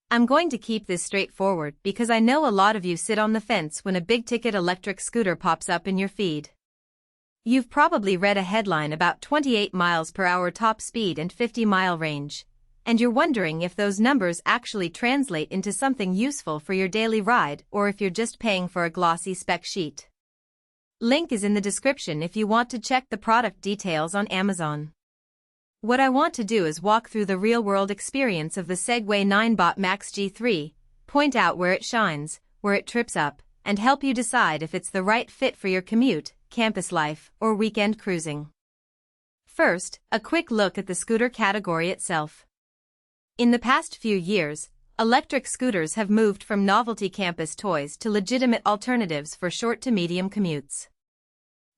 I'm going to keep this straightforward because I know a lot of you sit on the fence when a big-ticket electric scooter pops up in your feed. You've probably read a headline about 28 miles per hour top speed and 50-mile range, and you're wondering if those numbers actually translate into something useful for your daily ride or if you're just paying for a glossy spec sheet. Link is in the description if you want to check the product details on Amazon. What I want to do is walk through the real-world experience of the Segway Ninebot Max G3, point out where it shines, where it trips up, and help you decide if it's the right fit for your commute, campus life, or weekend cruising. First, a quick look at the scooter category itself. In the past few years, electric scooters have moved from novelty campus toys to legitimate alternatives for short to medium commutes.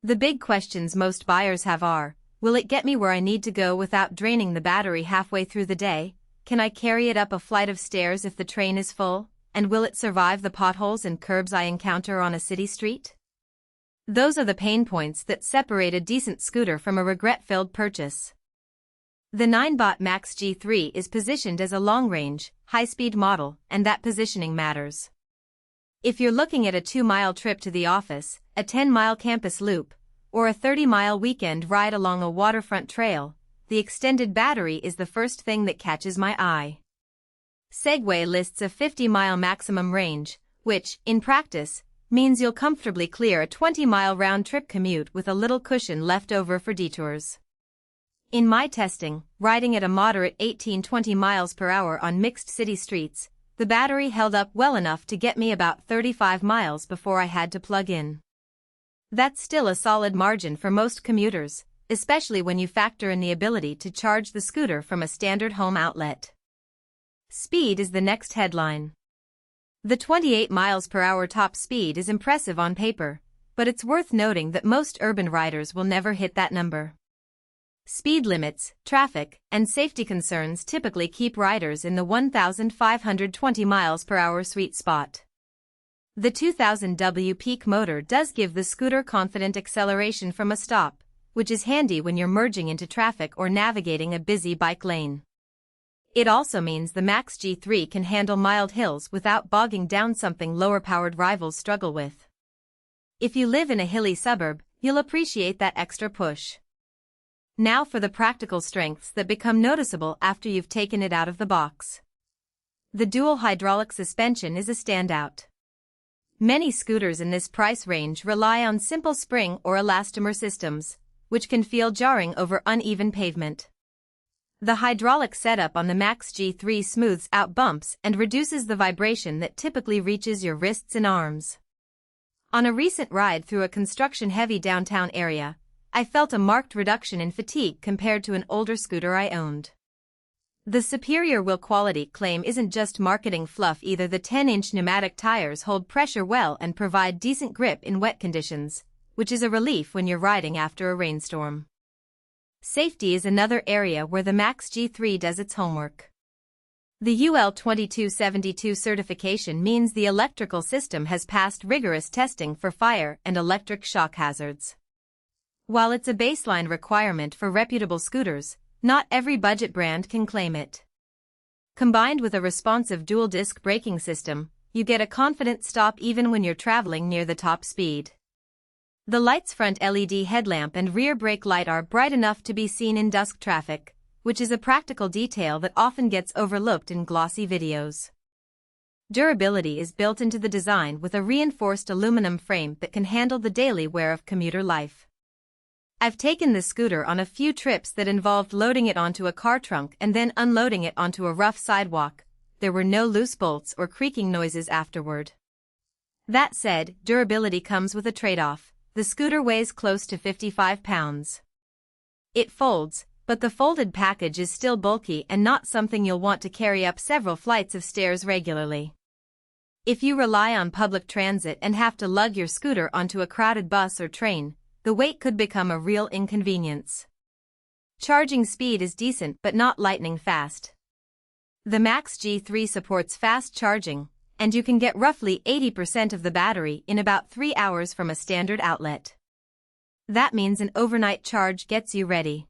The big questions most buyers have are, will it get me where I need to go without draining the battery halfway through the day? Can I carry it up a flight of stairs if the train is full? And will it survive the potholes and curbs I encounter on a city street? Those are the pain points that separate a decent scooter from a regret-filled purchase. The Ninebot Max G3 is positioned as a long-range, high-speed model, and that positioning matters. If you're looking at a 2-mile trip to the office, a 10-mile campus loop, or a 30-mile weekend ride along a waterfront trail, the extended battery is the first thing that catches my eye. Segway lists a 50-mile maximum range, which, in practice, means you'll comfortably clear a 20-mile round-trip commute with a little cushion left over for detours. In my testing, riding at a moderate 18-20 miles per hour on mixed city streets, the battery held up well enough to get me about 35 miles before I had to plug in. That's still a solid margin for most commuters, especially when you factor in the ability to charge the scooter from a standard home outlet. Speed is the next headline. The 28 miles per hour top speed is impressive on paper, but it's worth noting that most urban riders will never hit that number. Speed limits, traffic, and safety concerns typically keep riders in the 1,520 miles per hour sweet spot. The 2000W peak motor does give the scooter confident acceleration from a stop, which is handy when you're merging into traffic or navigating a busy bike lane. It also means the Max G3 can handle mild hills without bogging down something lower-powered rivals struggle with. If you live in a hilly suburb, you'll appreciate that extra push. Now for the practical strengths that become noticeable after you've taken it out of the box. The dual hydraulic suspension is a standout. Many scooters in this price range rely on simple spring or elastomer systems, which can feel jarring over uneven pavement. The hydraulic setup on the Max G3 smooths out bumps and reduces the vibration that typically reaches your wrists and arms. On a recent ride through a construction-heavy downtown area, I felt a marked reduction in fatigue compared to an older scooter I owned. The superior wheel quality claim isn't just marketing fluff either. The 10-inch pneumatic tires hold pressure well and provide decent grip in wet conditions, which is a relief when you're riding after a rainstorm. Safety is another area where the Max G3 does its homework. The UL 2272 certification means the electrical system has passed rigorous testing for fire and electric shock hazards. While it's a baseline requirement for reputable scooters, not every budget brand can claim it. Combined with a responsive dual-disc braking system, you get a confident stop even when you're traveling near the top speed. The light's front LED headlamp and rear brake light are bright enough to be seen in dusk traffic, which is a practical detail that often gets overlooked in glossy videos. Durability is built into the design with a reinforced aluminum frame that can handle the daily wear of commuter life. I've taken the scooter on a few trips that involved loading it onto a car trunk and then unloading it onto a rough sidewalk. There were no loose bolts or creaking noises afterward. That said, durability comes with a trade-off. The scooter weighs close to 55 pounds. It folds, but the folded package is still bulky and not something you'll want to carry up several flights of stairs regularly. If you rely on public transit and have to lug your scooter onto a crowded bus or train, the weight could become a real inconvenience. Charging speed is decent but not lightning fast. The Max G3 supports fast charging, and you can get roughly 80% of the battery in about 3 hours from a standard outlet. That means an overnight charge gets you ready.